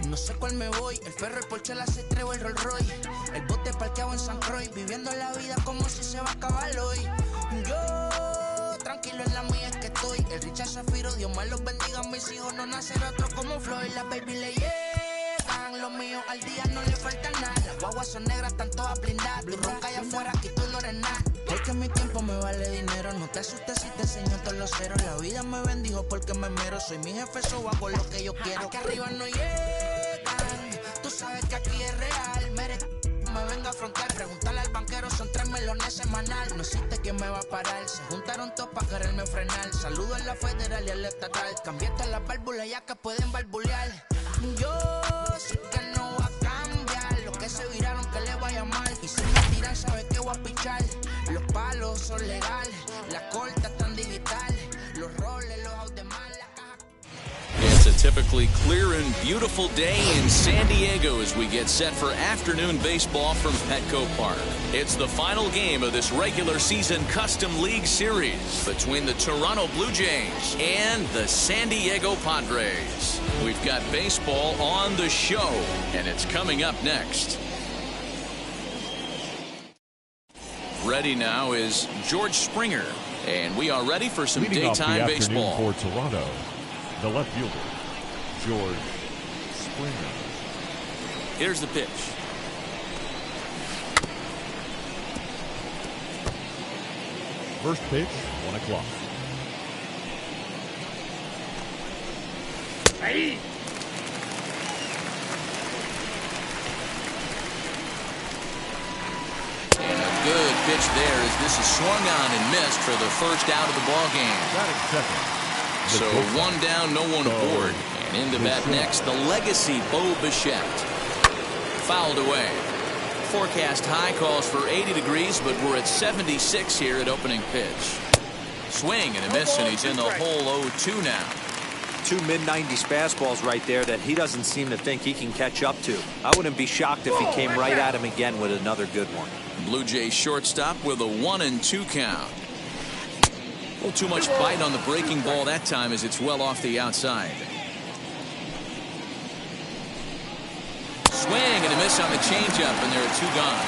No sé cuál me voy, el ferro, el Porsche, la C3 o el Rolls Royce. El bote parqueado en San Croix, viviendo la vida como si se va a acabar hoy. Yo, tranquilo en la mía es que estoy. El Richard Zafiro, Dios más los bendiga, mis hijos no nacerá otro como Floyd. Las baby le llegan, los míos al día no le falta nada. Las guaguas son negras, están todas blindadas. Tú ronca allá afuera, aquí tú no eres nada. Porque mi tiempo me vale dinero, no te asustes si te enseño todos los ceros. La vida me bendijo porque me mero, soy mi jefe, so hago lo que yo quiero. Aquí arriba no llegan, tú sabes que aquí es real. Me venga a afrontar, preguntarle al banquero, son 3 melones semanal. No existe quien me va a parar, se juntaron todos para quererme frenar. Saludo a la federal y al estatal, cambié todas las válvulas ya que pueden barbulear. Yo sé que no va a cambiar, los que se viraron que le vaya mal. Y si me tiran sabe que voy a pichar. Los palos son legales, las cortas están digitales. Los roles, los automales. It's a typically clear and beautiful day in San Diego as we get set for afternoon baseball from Petco Park. It's the final game of this regular season Custom League Series between the Toronto Blue Jays and the San Diego Padres. We've got baseball on the show, and it's coming up next. Ready now is George Springer, and we are ready for some Leading daytime off the baseball. afternoon for Toronto, the left fielder, George Springer. Here's the pitch. First pitch, 1 o'clock. Hey. And a good pitch there as this is swung on and missed for the first out of the ball game. Batting second. So 1 down, no one aboard. And into bat next, the legacy Bo Bichette. Fouled away. Forecast high calls for 80 degrees, but we're at 76 here at opening pitch. Swing and a miss, and he's in the hole 0-2 now. 2 mid-90s fastballs right there that he doesn't seem to think he can catch up to. I wouldn't be shocked if he came right at him again with another good one. Blue Jays shortstop with a 1-2 count. A little too much bite on the breaking ball that time as it's well off the outside. Swing and a miss on the changeup, and there are 2 gone.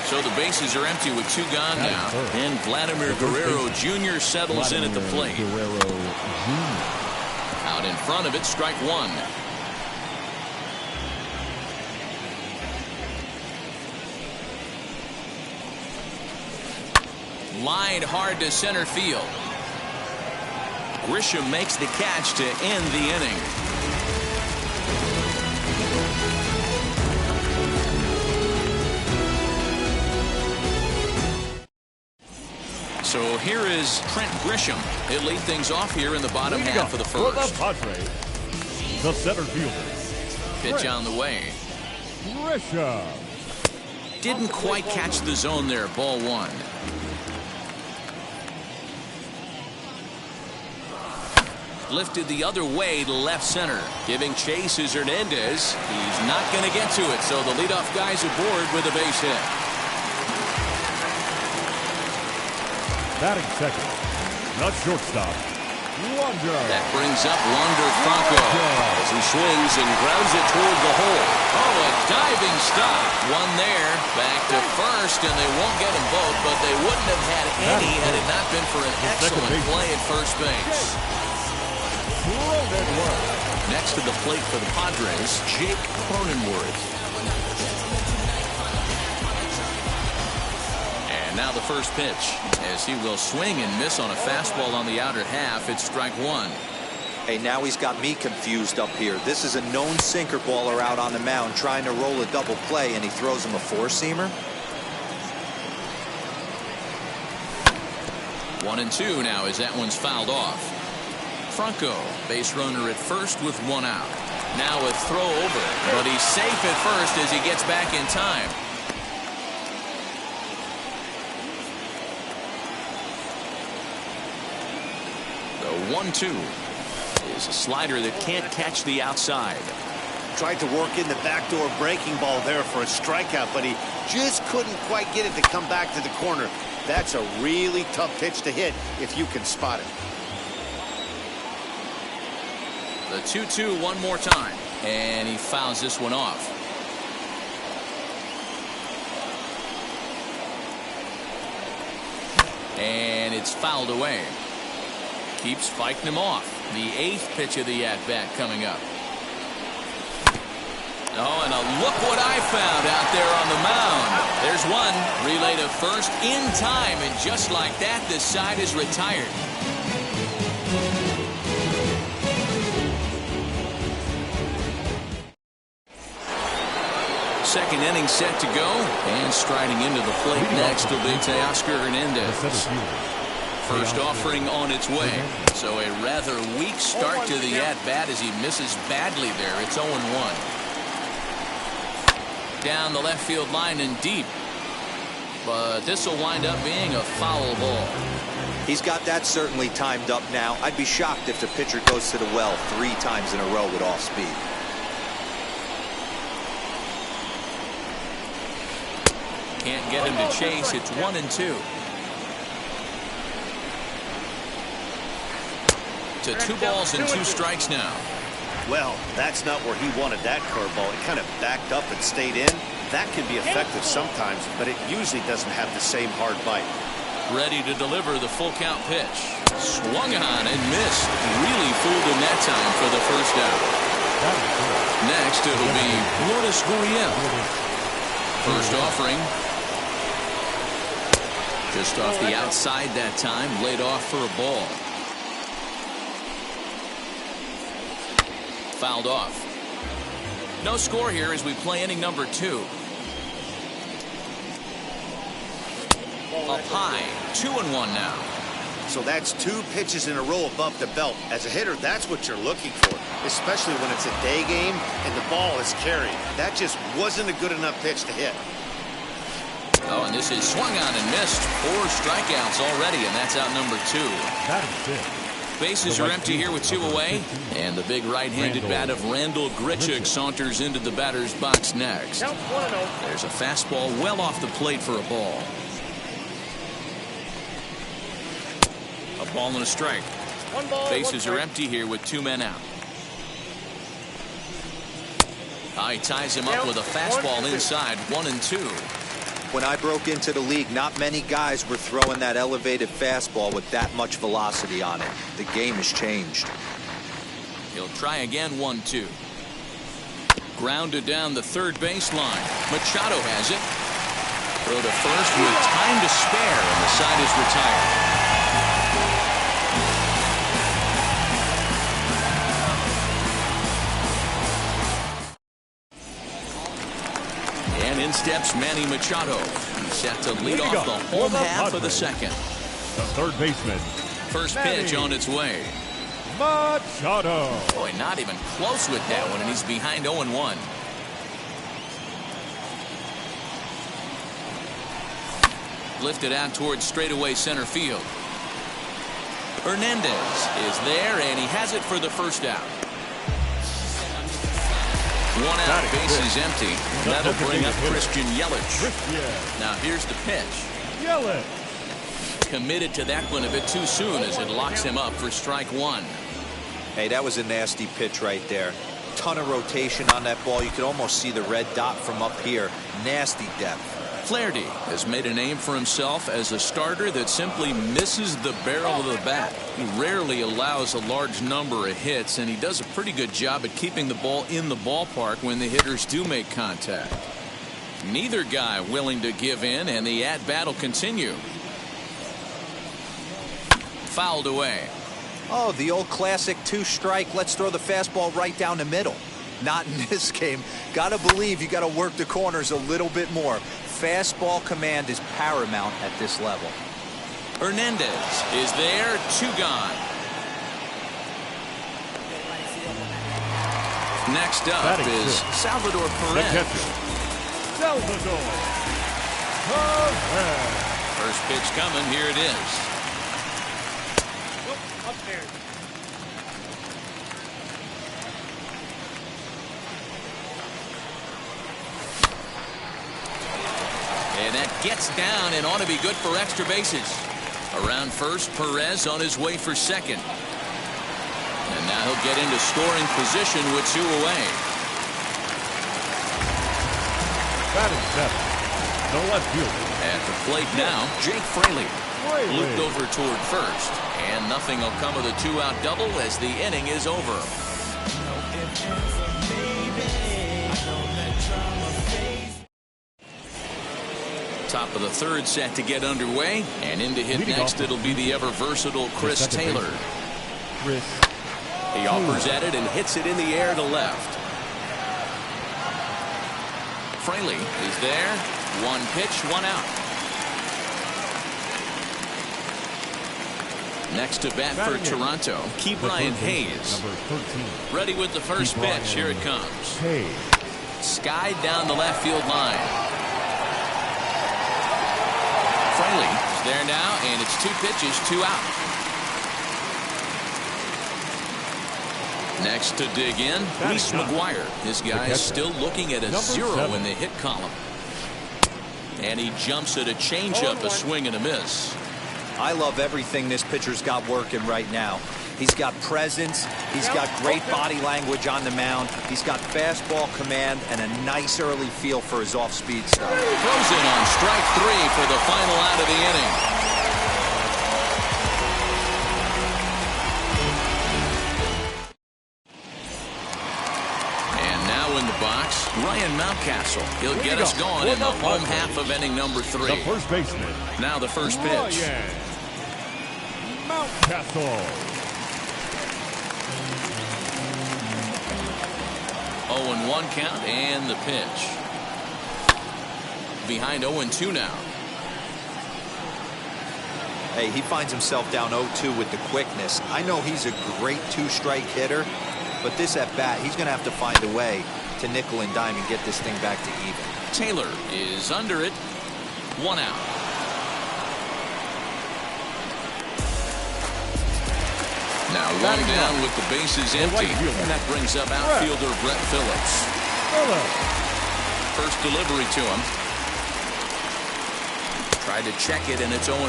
So the bases are empty with 2 gone now. And Vladimir Guerrero Jr. settles in at the plate. Out in front of it, strike 1. Lined hard to center field. Grisham makes the catch to end the inning. So here is Trent Grisham. He'll lead things off here in the bottom half of the first. For the Padres, the center fielder. Pitch on the way. Grisham. Didn't quite catch the zone there. Ball 1. Lifted the other way to left center. Giving chase is Hernandez. He's not going to get to it, so the leadoff guy's aboard with a base hit. Batting second, the shortstop, Wander. That brings up Wander Franco as he swings and grounds it toward the hole. Oh, a diving stop. One there. Back to first, and they won't get them both, but they wouldn't have had any had it not been for an excellent play at first base. Next to the plate for the Padres, Jake Cronenworth. And now the first pitch as he will swing and miss on a fastball on the outer half. It's strike 1. Hey, now he's got me confused up here. This is a known sinker baller out on the mound trying to roll a double play, and he throws him a 4-seamer. 1-2 now as that one's fouled off. Franco, base runner at first with 1 out. Now a throw over, but he's safe at first as he gets back in time. 1-2 is a slider that can't catch the outside. Tried to work in the backdoor breaking ball there for a strikeout, but he just couldn't quite get it to come back to the corner. That's a really tough pitch to hit if you can spot it. The 2-2 one more time, and he fouls this one off. And it's fouled away. Keeps fighting him off. The 8th pitch of the at-bat coming up. Oh, and look what I found out there on the mound. There's one. Relay to first in time, and just like that, this side is retired. Second inning set to go, and striding into the plate next will be Teoscar Hernandez. First offering on its way. So a rather weak start to the at-bat as he misses badly there. It's 0-1. Down the left field line and deep. But this will wind up being a foul ball. He's got that certainly timed up now. I'd be shocked if the pitcher goes to the well 3 times in a row with off speed. Can't get him to chase. It's 1-2. To 2 balls and 2 strikes now. Well, that's not where he wanted that curveball. It kind of backed up and stayed in. That can be effective sometimes, but it usually doesn't have the same hard bite. Ready to deliver the full count pitch. Swung on and missed. Really fooled him that time for the first out. Next, it'll be Lourdes Gurriel. First offering. Just off the outside that time. Laid off for a ball. Fouled off. No score here as we play inning number 2. Up high, 2-1 now. So that's 2 pitches in a row above the belt. As a hitter, that's what you're looking for, especially when it's a day game and the ball is carried. That just wasn't a good enough pitch to hit. Oh, and this is swung on and missed. 4 strikeouts already, and that's out number 2. That is it. Bases are empty here with 2 away, and the big right-handed bat of Randall Grichuk saunters into the batter's box next. There's a fastball well off the plate for a ball. A ball and a strike. Bases are empty here with 2 men out. He ties him up with a fastball inside, 1-2. When I broke into the league, not many guys were throwing that elevated fastball with that much velocity on it. The game has changed. He'll try again, 1-2. Grounded down the third baseline. Machado has it. Throw to first with time to spare, and the side is retired. And in steps Manny Machado. He's set to lead off the home half of the second. The third baseman. First pitch on its way. Machado. Boy, not even close with that one, and he's behind 0-1. Lifted out towards straightaway center field. Hernandez is there, and he has it for the first out. 1 out, bases empty. That'll bring up Christian Yelich. Now here's the pitch. Yelich. Committed to that one a bit too soon as it locks him up for strike 1. Hey, that was a nasty pitch right there. Ton of rotation on that ball. You could almost see the red dot from up here. Nasty depth. Flaherty has made a name for himself as a starter that simply misses the barrel of the bat. He rarely allows a large number of hits, and he does a pretty good job at keeping the ball in the ballpark when the hitters do make contact. Neither guy willing to give in, and the at-bat will continue. Fouled away. Oh, the old classic 2-strike. Let's throw the fastball right down the middle. Not in this game. Gotta believe you gotta work the corners a little bit more. Fastball command is paramount at this level. Hernandez is there, 2 gone. Next up is Salvador Perez. Salvador Perez. First pitch coming, here it is. And that gets down and ought to be good for extra bases. Around first, Perez on his way for second. And now he'll get into scoring position with 2 away. Batting 7th, the left fielder. At the plate now, Jake Fraley. Looped over toward first. And nothing will come of the 2-out double as the inning is over. Top of the 3rd set to get underway. And in to hit next, it'll be the ever-versatile Chris Taylor. He offers at it and hits it in the air to left. Fraley is there. 1 pitch, 1 out. Next to bat for Toronto, Ke'Bryan Hayes. Number 13. Ready with the first pitch. Here it comes. Hayes. Skied down the left field line. Fraley is there now, and it's 2 pitches, 2 out. Next to dig in, Reese McGuire. This guy is still looking at a 0 in the hit column. And he jumps at a changeup, a swing and a miss. I love everything this pitcher's got working right now. He's got presence. He's got great body language on the mound. He's got fastball command and a nice early feel for his off-speed stuff. Throws in on strike 3 for the final out of the inning. And now in the box, Ryan Mountcastle. He'll get us going in the home half of inning number 3. The first baseman. Now the first pitch. Ryan Mountcastle. 0-1 count and the pitch. Behind 0-2 now. Hey, he finds himself down 0-2 with the quickness. I know he's a great 2-strike hitter, but this at bat, he's going to have to find a way to nickel and dime and get this thing back to even. Taylor is under it. 1 out. Now 1 down with the bases empty. And that brings up outfielder Brett Phillips. First delivery to him. Tried to check it, and it's 0-1.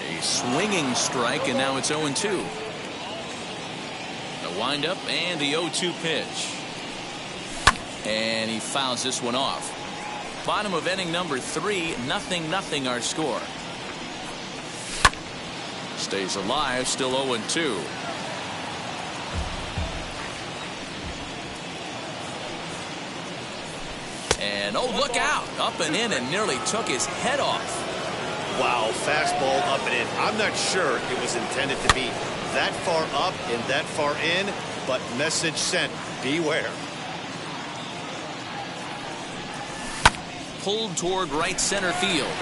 A swinging strike, and now it's 0-2. The windup and the 0-2 pitch. And he fouls this one off. Bottom of inning number 3, 0-0 our score. Stays alive, still 0-2. And oh, look out! Up and in and nearly took his head off. Wow, fastball up and in. I'm not sure it was intended to be that far up and that far in, but message sent. Beware. Pulled toward right center field.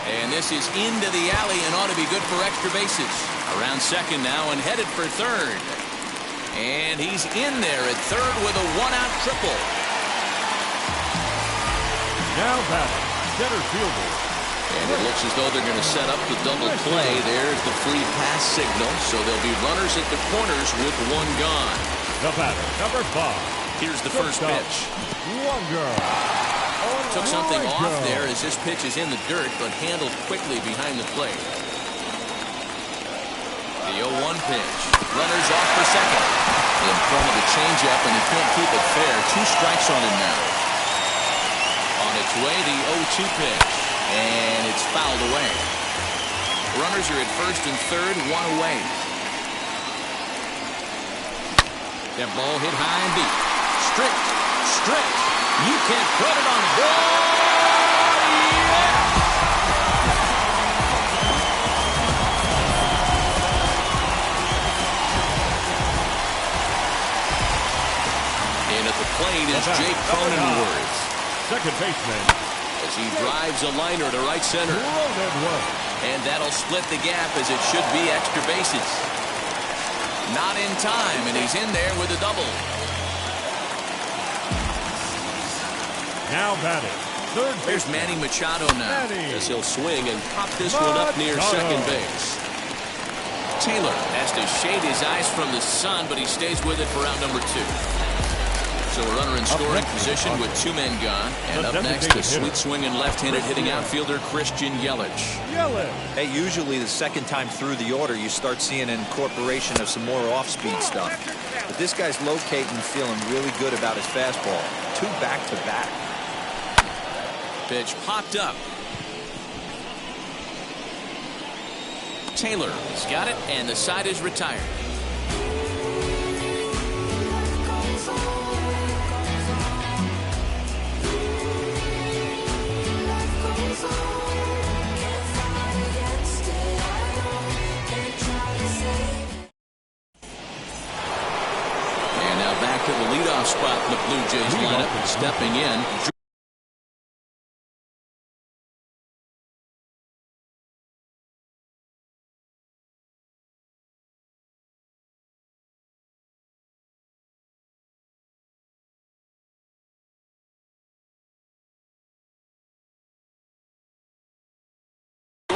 And this is into the alley and ought to be good for extra bases. Around second now and headed for third. And he's in there at third with a 1-out triple. Now batting, center fielder. And it looks as though they're going to set up the double play. There's the free pass signal. So there'll be runners at the corners with 1 gone. The batter, number 5. Here's the first pitch. Took something off there as this pitch is in the dirt, but handled quickly behind the plate. The 0-1 pitch. Runners off for second. In front of the changeup, and he can't keep it fair. 2 strikes on him now. On its way, the 0-2 pitch. And it's fouled away. Runners are at first and third, 1 away. That ball hit high and deep. Strict. You can't put it on the board. Yeah! And at the plate is Jake Cronenworth. Second baseman. As he drives a liner to right center. And that'll split the gap as it should be extra bases. Not in time, and he's in there with a double. Now batting, third base. There's Manny Machado now, as he'll swing and pop this one up near second base. Taylor has to shade his eyes from the sun, but he stays with it for out number 2. So a runner in scoring position with 2 men gone. And up next, the sweet swinging left-handed hitting outfielder Christian Yelich. Hey, usually the second time through the order, you start seeing an incorporation of some more off-speed stuff. But this guy's locating, feeling really good about his fastball. 2 back-to-back. Pitch popped up. Taylor has got it, and the side is retired. And now back to the leadoff spot in the Blue Jays lineup, and stepping in.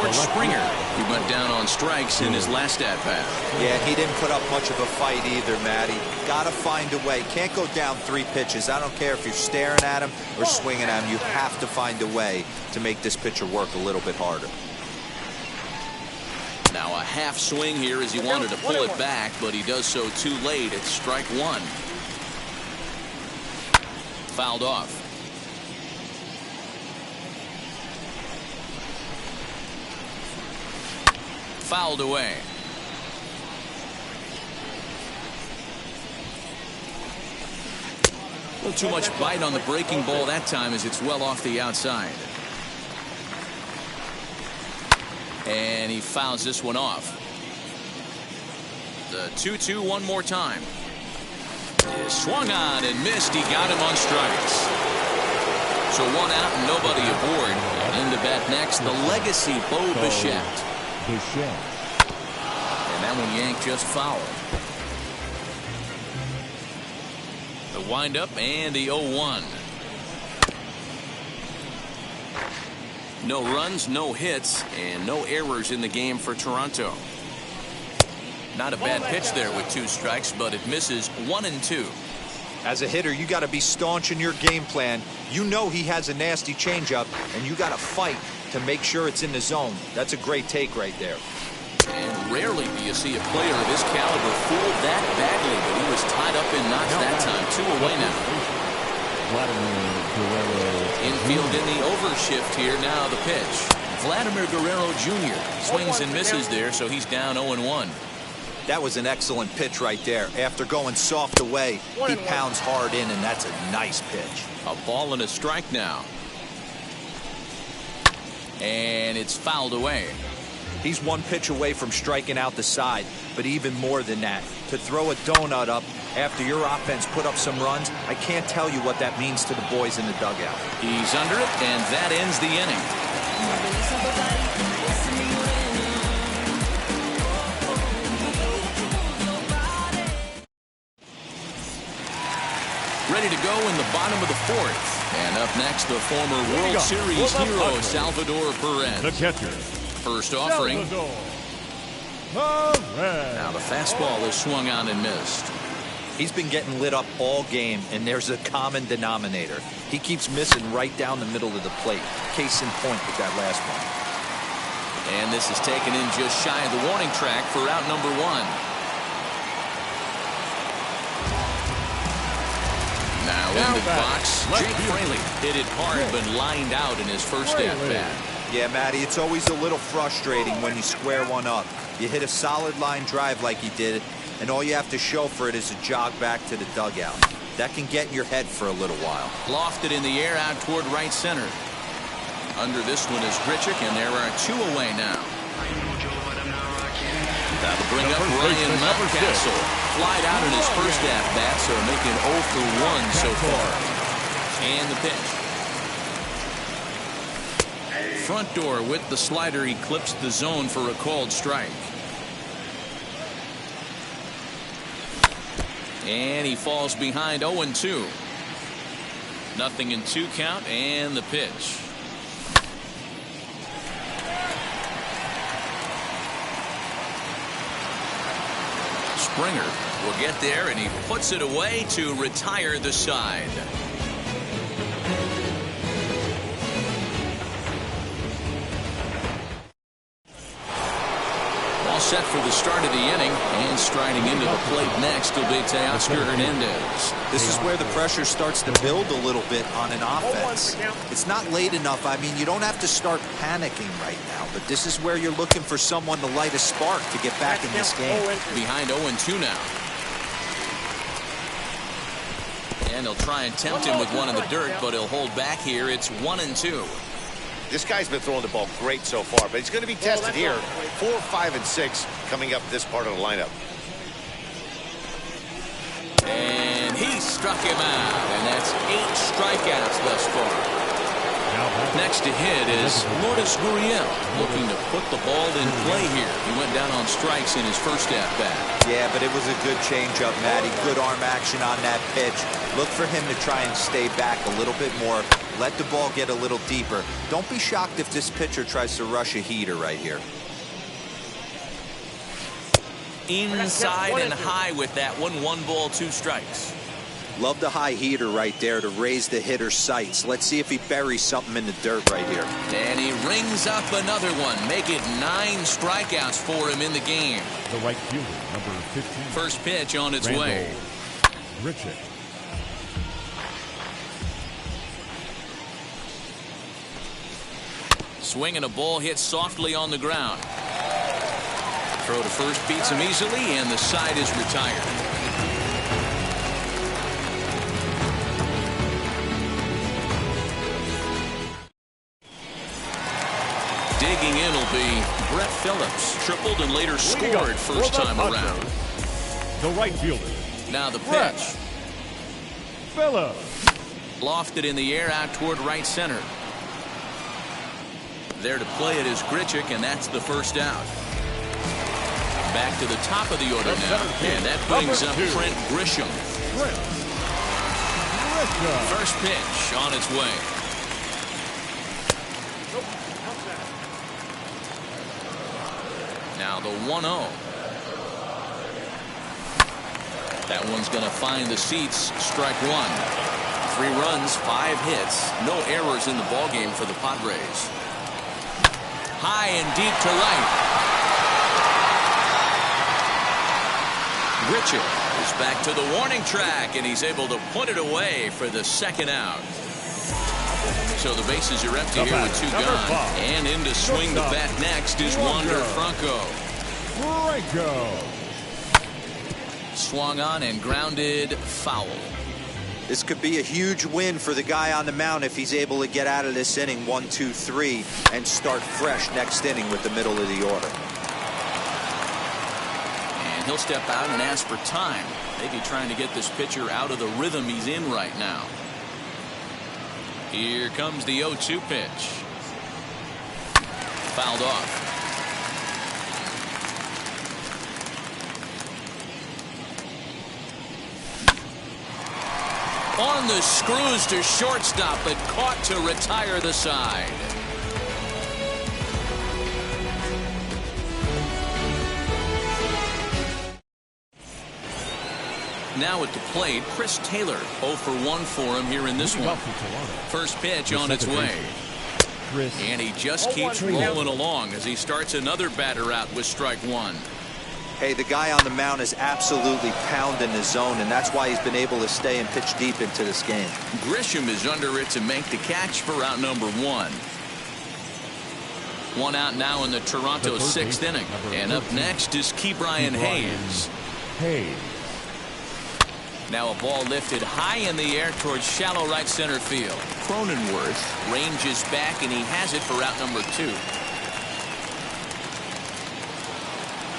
Springer, he went down on strikes in his last at-bat. Yeah, he didn't put up much of a fight either, Matty. Gotta find a way. Can't go down 3 pitches. I don't care if you're staring at him or swinging at him. You have to find a way to make this pitcher work a little bit harder. Now a half swing here as he wanted to pull it back, but he does so too late. It's strike 1. Fouled off. Fouled away. A little too much bite on the breaking ball that time as it's well off the outside. And he fouls this one off. The 2-2 one more time. Swung on and missed. He got him on strikes. So 1 out and nobody aboard. And in the bat next, the legacy Bo Bichette. And that one yanked just foul. The windup and the 0-1. No runs, no hits, and no errors in the game for Toronto. Not a bad pitch there with 2 strikes, but it misses 1 and 2. As a hitter, you got to be staunch in your game plan. You know he has a nasty changeup, and you got to fight to make sure it's in the zone. That's a great take right there. And rarely do you see a player of his caliber fooled that badly, but he was tied up in knots that time. 2 away now. Infield in the overshift here. Now the pitch. Vladimir Guerrero Jr. swings and misses there, so he's down 0-1. That was an excellent pitch right there. After going soft away, he pounds hard in, and that's a nice pitch. A ball and a strike now. And it's fouled away. He's 1 pitch away from striking out the side, but even more than that, to throw a donut up after your offense put up some runs, I can't tell you what that means to the boys in the dugout. He's under it, and that ends the inning. Ready to go in the bottom of the 4th. And up next, the former World Series hero, Salvador Perez. The catcher. First offering. Now the fastball is swung on and missed. He's been getting lit up all game, and there's a common denominator. He keeps missing right down the middle of the plate. Case in point with that last one. And this is taken in just shy of the warning track for out number 1. Now in the box, Jake Fraley hit it hard but lined out in his first at-bat. Yeah, Matty, it's always a little frustrating when you square one up. You hit a solid line drive like he did, and all you have to show for it is a jog back to the dugout. That can get in your head for a little while. Lofted in the air out toward right center. Under this one is Grichuk, and there are 2 away now. That'll bring up Ryan Mountcastle. Flied out in his first at-bat, so making 0 for 1 so far. And the pitch. Front door with the slider eclipsed the zone for a called strike. And he falls behind 0-2. Nothing in 2 count, and the pitch. Springer will get there, and he puts it away to retire the side. All set for the start of the inning, and striding into the plate next will be Teoscar Hernandez. This is where the pressure starts to build a little bit on an offense. It's not late enough. I mean, you don't have to start panicking right now, but this is where you're looking for someone to light a spark to get back in this game. Behind 0-2 now. And they'll try and tempt him with one in the dirt, but he'll hold back here. It's 1-2. This guy's been throwing the ball great so far, but he's going to be tested here. 4, 5, and 6 coming up this part of the lineup. And he struck him out, and that's 8 strikeouts thus far. Next to hit is Lourdes Gurriel, looking to put the ball in play here. He went down on strikes in his first at-bat. Yeah, but it was a good changeup, Matty. Good arm action on that pitch. Look for him to try and stay back a little bit more. Let the ball get a little deeper. Don't be shocked if this pitcher tries to rush a heater right here. Inside and high with that one. 1 ball, 2 strikes. Love the high heater right there to raise the hitter's sights. Let's see if he buries something in the dirt right here. And he rings up another one. Make it 9 strikeouts for him in the game. The right fielder, number 15. First pitch on its way. Richard. Swing and a ball hit softly on the ground. Throw to first beats him easily, and the side is retired. Digging in will be Brett Phillips. Tripled and later scored first time around. The right fielder. Now the Brett pitch. Phillips. Lofted in the air out toward right center. There to play it is Grichuk, and that's the first out. Back to the top of the order now, and that brings up Trent Grisham. First pitch on its way. Now the 1-0. That one's going to find the seats. Strike 1. 3 runs, 5 hits, no errors in the ballgame for the Padres. High and deep to right. Grichuk is back to the warning track, and he's able to put it away for the second out. So the bases are empty here with 2 gone. And in to swing the bat next is Wander Franco. Swung on and grounded foul. This could be a huge win for the guy on the mound if he's able to get out of this inning 1, 2, 3 and start fresh next inning with the middle of the order. And he'll step out and ask for time. Maybe trying to get this pitcher out of the rhythm he's in right now. Here comes the 0-2 pitch. Fouled off. On the screws to shortstop, but caught to retire the side. Now at the plate, Chris Taylor. 0 for 1 for him here in this one. First pitch on its way. And he just keeps rolling along as he starts another batter out with strike 1. Hey, the guy on the mound is absolutely pounding the zone, and that's why he's been able to stay and pitch deep into this game. Grisham is under it to make the catch for out number 1. 1 out now in the Toronto 6th inning. And up next is Ke'Bryan Hayes. Now a ball lifted high in the air towards shallow right center field. Cronenworth ranges back, and he has it for out number 2.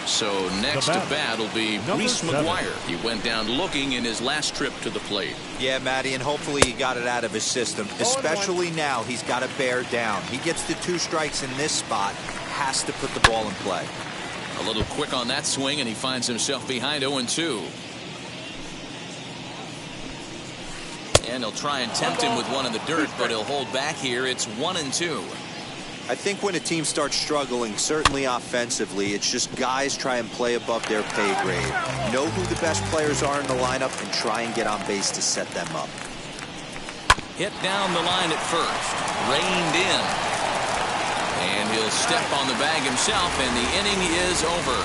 So next to bat will be Reese McGuire. He went down looking in his last trip to the plate. Yeah, Matty, and hopefully he got it out of his system. Especially now, he's got to bear down. He gets the 2 strikes in this spot, has to put the ball in play. A little quick on that swing, and he finds himself behind 0-2. And he'll try and tempt him with one in the dirt, but he'll hold back here. It's 1-2. I think when a team starts struggling, certainly offensively, it's just guys try and play above their pay grade. Know who the best players are in the lineup and try and get on base to set them up. Hit down the line at first. Reined in. And he'll step on the bag himself, and the inning is over.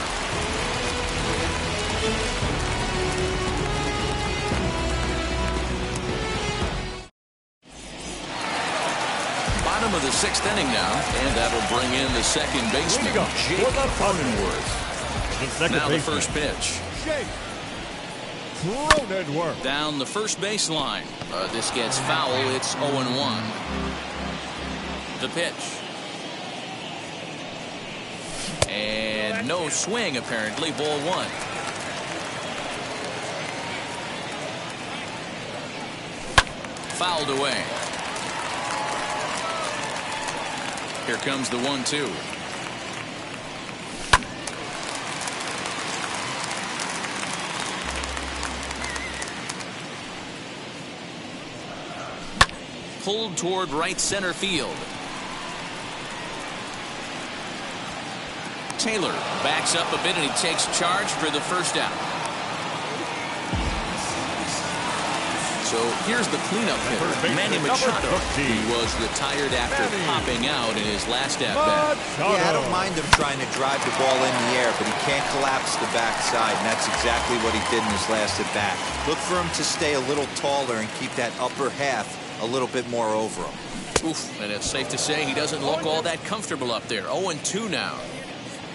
Bottom of the 6th inning now, and that'll bring in the second baseman, Jake Cronenworth. Now the first pitch. Down the first baseline. This gets foul. It's 0-1. The pitch. And no swing, apparently. Ball 1. Fouled away. Here comes the 1-2. Pulled toward right center field. Taylor backs up a bit, and he takes charge for the first out. So here's the cleanup hitter, Manny Machado. He was retired after popping out in his last at-bat. Yeah, I don't mind him trying to drive the ball in the air, but he can't collapse the backside, and that's exactly what he did in his last at-bat. Look for him to stay a little taller and keep that upper half a little bit more over him. Oof, and it's safe to say he doesn't look all that comfortable up there. 0-2 now.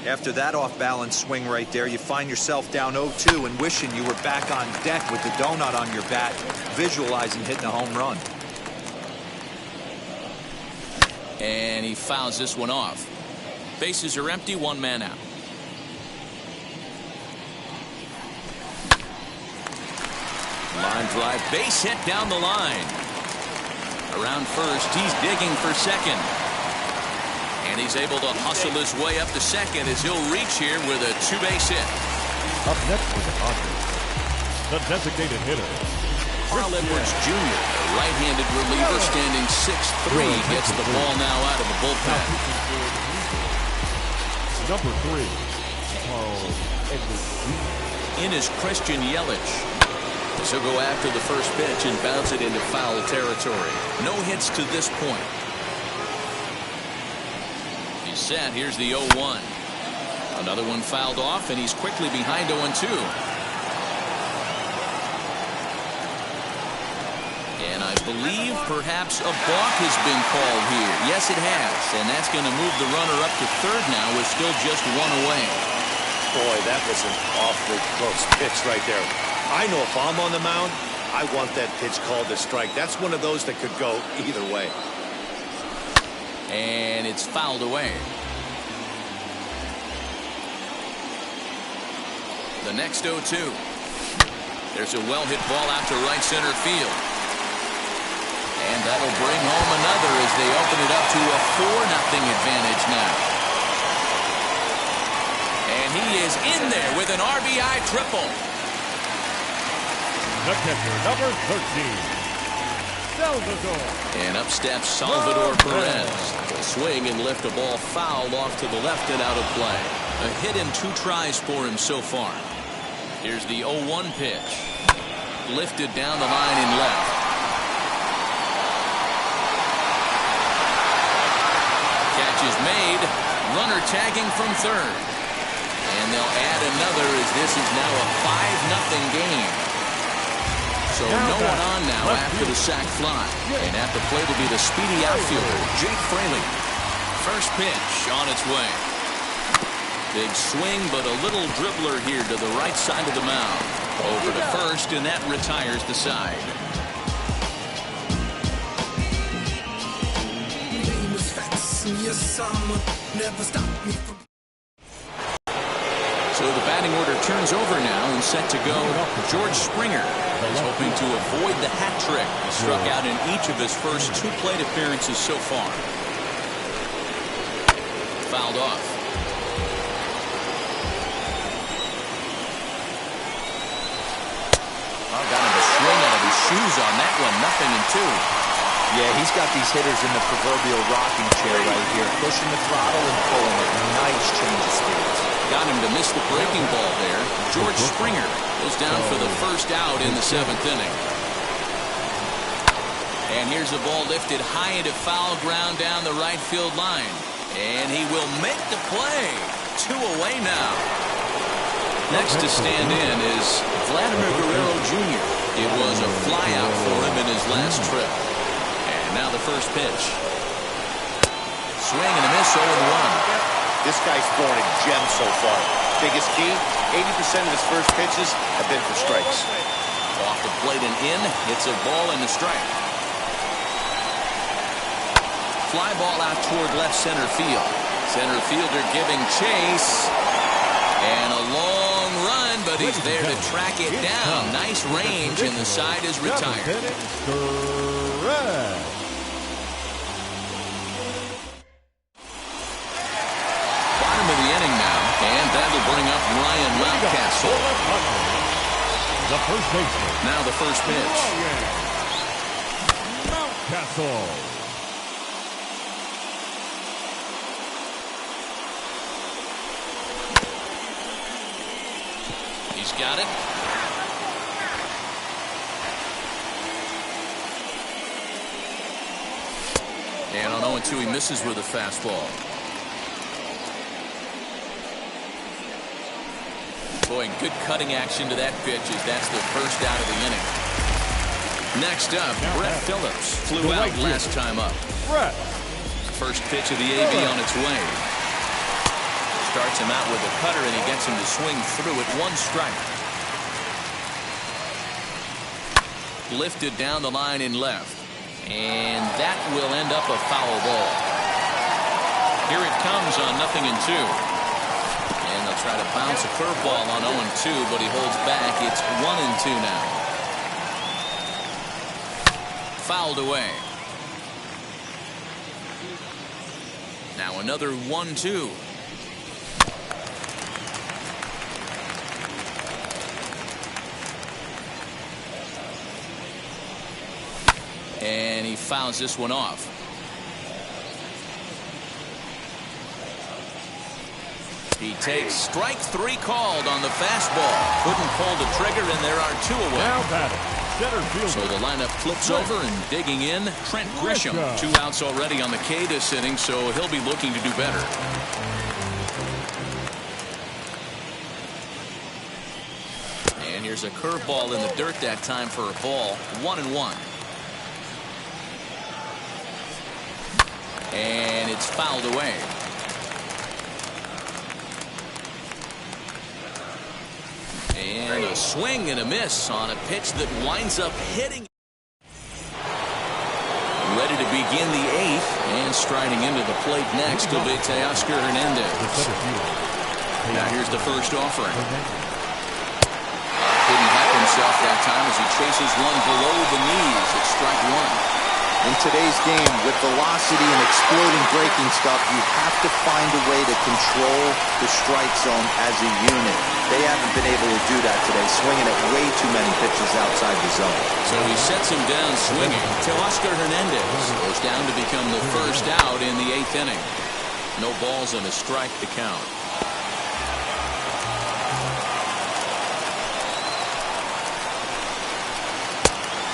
After that off-balance swing right there, you find yourself down 0-2 and wishing you were back on deck with the donut on your bat, visualizing hitting a home run. And he fouls this one off. Bases are empty, 1 man out. Line drive, base hit down the line. Around first, he's digging for second. And he's able to hustle his way up to second as he'll reach here with a 2-base hit. Up next for the Padres, the designated hitter, Carl Edwards Jr., a right-handed reliever standing 6'3", gets the ball now out of the bullpen. Number 3, Carl Edwards Jr. In is Christian Yelich. So go after the first pitch and bounce it into foul territory. No hits to this point. He's set. Here's the 0-1. Another one fouled off, and he's quickly behind 0-2. And I believe perhaps a balk has been called here. Yes, it has. And that's going to move the runner up to third now with still just 1 away. Boy, that was an awfully close pitch right there. I know if I'm on the mound, I want that pitch called a strike. That's one of those that could go either way. And it's fouled away. The next 0-2. There's a well-hit ball out to right center field. And that'll bring home another as they open it up to a 4-0 advantage now. And he is in there with an RBI triple. The catcher, number 13, Salvador. And up steps Salvador Perez. He'll swing and lift a ball foul off to the left and out of play. A hit in 2 tries for him so far. Here's the 0-1 pitch. Lifted down the line in left. Catch is made. Runner tagging from third. And they'll add another as this is now a 5-0 game. So no one on now after the sac fly. And at the plate will be the speedy outfielder, Jake Fraley. First pitch on its way. Big swing, but a little dribbler here to the right side of the mound. Over to first, and that retires the side. So the batting order turns over now and set to go. George Springer is hoping to avoid the hat trick. He struck out in each of his first 2 plate appearances so far. Fouled off. Oh, got him a swing out of his shoes on that one. 0-2. Yeah, he's got these hitters in the proverbial rocking chair right here, pushing the throttle and pulling it. Nice change of speeds. Got him to miss the breaking ball there. George Springer goes down for the first out in the 7th inning. And here's the ball lifted high into foul ground down the right field line. And he will make the play. 2 away now. Next to stand in is Vladimir Guerrero Jr. It was a flyout for him in his last trip. And now the first pitch. Swing and a miss, 0-1. This guy's throwing a gem so far. Biggest key, 80% of his first pitches have been for strikes. Off the plate and in. It's a ball and a strike. Fly ball out toward left center field. Center fielder giving chase. And a long run, but he's there to track it down. Nice range, and the side is retired. Bottom of the inning now, and that'll bring up Ryan Mountcastle. The first baseman. Now the first pitch. Mountcastle. He's got it. And on 0-2, he misses with a fastball. Boy, good cutting action to that pitch as that's the first out of the inning. Next up, Brett Phillips flew out last time up. Brett. First pitch of the AB on its way. Starts him out with a cutter, and he gets him to swing through it. 1 strike. Lifted down the line in left. And that will end up a foul ball. Here it comes on 0-2. And they'll try to bounce a curveball on 0-2, but he holds back. It's 1-2 now. Fouled away. Now another 1-2. And he fouls this one off. He takes strike 3 called on the fastball. Couldn't pull the trigger, and there are 2 away. Now batting, center fielder. So the lineup flips over, and digging in, Trent Grisham. 2 outs already on the K this inning, so he'll be looking to do better. And here's a curveball in the dirt that time for a ball. 1-1. And it's fouled away. And a swing and a miss on a pitch that winds up hitting. Ready to begin the 8th, and striding into the plate next will be Teoscar Hernandez. Now here's the first offering. Couldn't help himself that time as he chases one below the knees. It's strike 1. In today's game, with velocity and exploding breaking stuff, you have to find a way to control the strike zone as a unit. They haven't been able to do that today, swinging at way too many pitches outside the zone. So he sets him down swinging. Teoscar Hernandez goes down to become the first out in the 8th inning. No balls and a strike to count.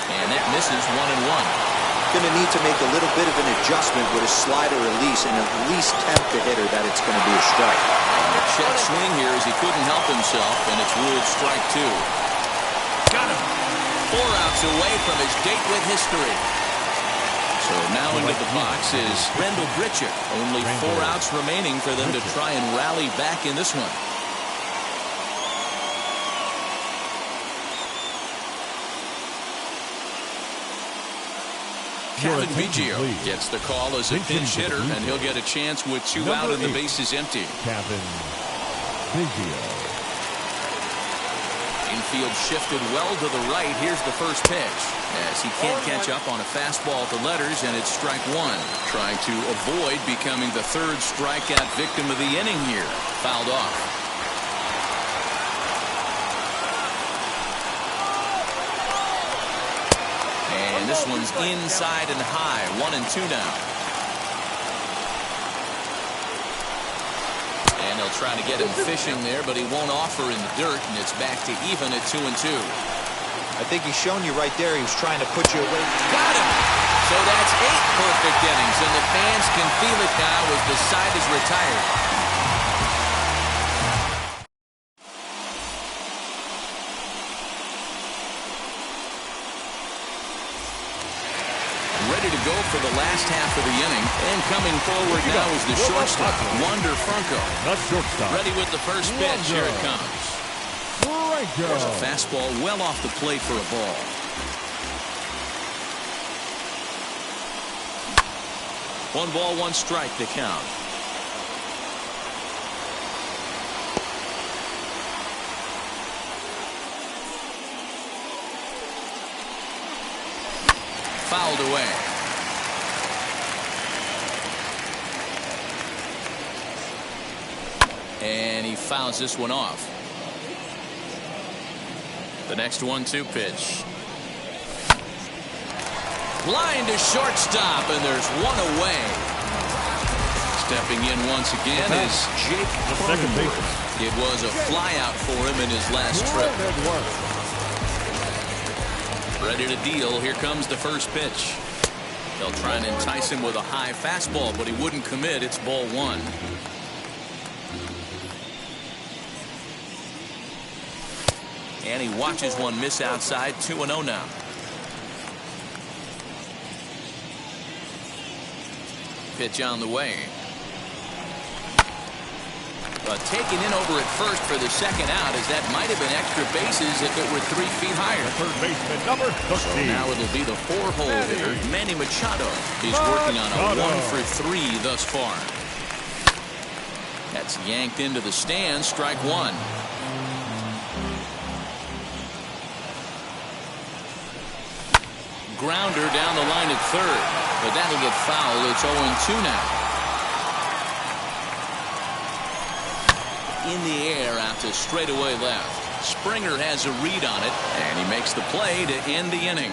And that misses 1-1. Going to need to make a little bit of an adjustment with a slider release and at least tempt the hitter that it's going to be a strike. And a check swing here as he couldn't help himself, and it's ruled strike 2. Got him. 4 outs away from his date with history. So now into the box is Rendell Grichuk. Only 4 outs remaining for them to try and rally back in this one. Kevin Biggio gets the call as a pinch hitter, and he'll get a chance with 2 out and the bases empty. Kevin Biggio. Infield shifted well to the right. Here's the first pitch as he can't catch up on a fastball at the letters, and it's strike 1. Trying to avoid becoming the 3rd strikeout victim of the inning here. Fouled off. And This one's inside and high. 1-2 now. And they'll try to get him fishing there, but he won't offer in the dirt, and it's back to even at 2-2. I think he's shown you right there. He was trying to put you away. Got him! So that's 8 perfect innings, and the fans can feel it now as the side is retired. Ready to go for the last half of the inning. And coming forward now is the shortstop, Wander Franco. Not shortstop. Ready with the first pitch. Here it comes. There's a fastball well off the plate for a ball. One ball, one strike to count. Fouled away. And he fouls this one off. The next 1-2 pitch. Line to shortstop, and there's one away. Stepping in once again is Jake Cronenworth. It was a flyout for him in his last trip. Ready to deal. Here comes the first pitch. They'll try and entice him with a high fastball, but he wouldn't commit. It's ball one. And he watches one miss outside. 2-0 now. Pitch on the way. But taken in over at first for the second out, as that might have been extra bases if it were 3 feet higher. Third baseman number 13. So now it'll be the 4-hole hitter, Manny Machado. He's working on a 1-for-3 thus far. That's yanked into the stands. Strike one. Grounder down the line at third, but that'll get fouled. It's 0-2 now. In the air out to straightaway left. Springer has a read on it, and he makes the play to end the inning.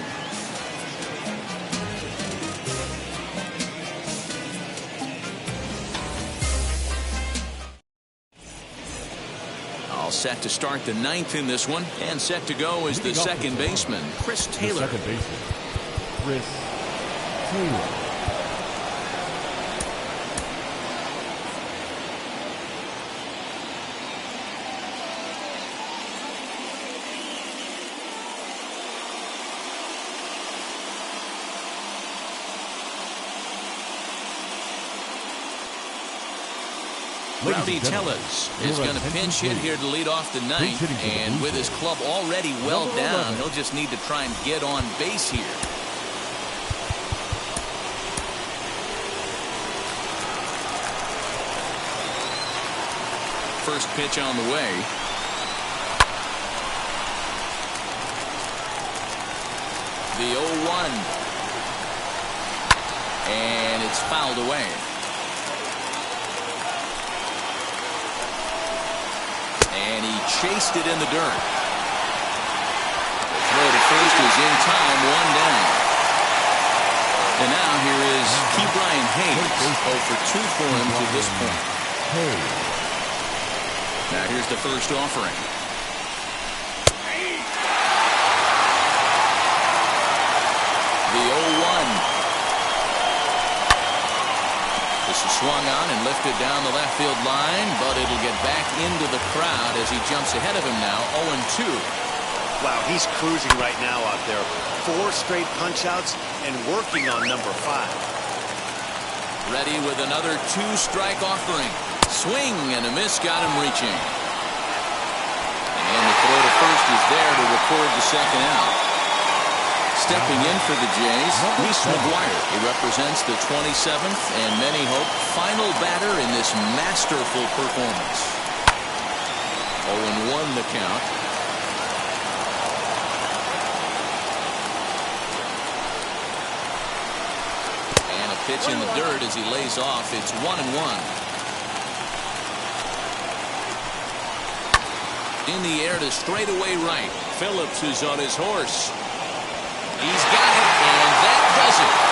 All set to start the 9th in this one, and set to go is the second baseman, Chris Taylor. Second baseman, Chris Taylor. Rowdy Tellez is going to pinch hit here to lead off the 9th, and with his club already well down, he'll just need to try and get on base here. First pitch on the way. The 0-1. And it's fouled away. And he chased it in the dirt. The throw to first is in time, one down. And now here is Ke'Bryan Hayes. 0-for-2 for him to this point. Now here's the first offering. The 0-1. This is swung on and lifted down the left field line, but it'll get back into the crowd as he jumps ahead of him now. 0-2. Wow, he's cruising right now out there. 4 straight punch-outs and working on number 5. Ready with another 2-strike offering. Swing and a miss got him reaching. And the throw to first is there to record the second out. Stepping in for the Jays, Reese McGuire. He represents the 27th and many hope final batter in this masterful performance. 0-1 the count. And a pitch in the dirt as he lays off. It's 1-1. In the air to straightaway right. Phillips is on his horse. He's got it, and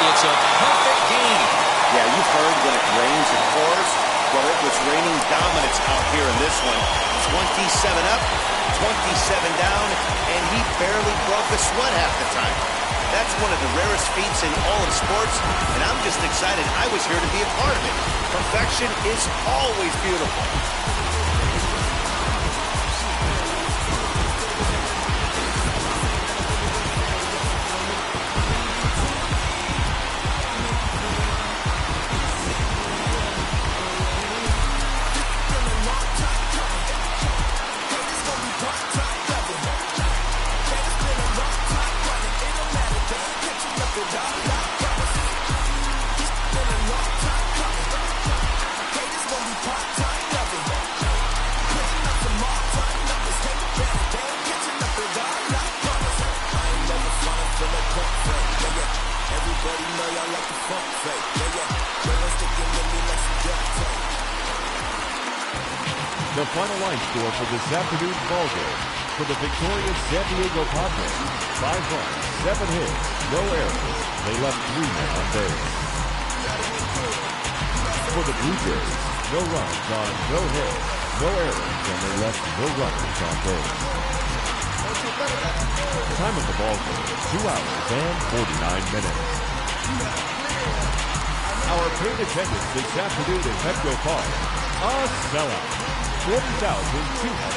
It's a perfect game. Yeah, you've heard when it rains, it pours. Well, it was raining dominance out here in this one. 27 up, 27 down, and he barely broke a sweat half the time. That's one of the rarest feats in all of sports, and I'm just excited I was here to be a part of it. Perfection is always beautiful. The final line score for this afternoon's ball game for the victorious San Diego Padres: 5 runs, 7 hits, no errors. They left 3 men on base. For the Blue Jays, no runs on no hits, no errors, and they left no runners on base. Time of the ball game, 2 hours and 49 minutes. Our paid attendance this afternoon at Petco Park, a sellout. 40,200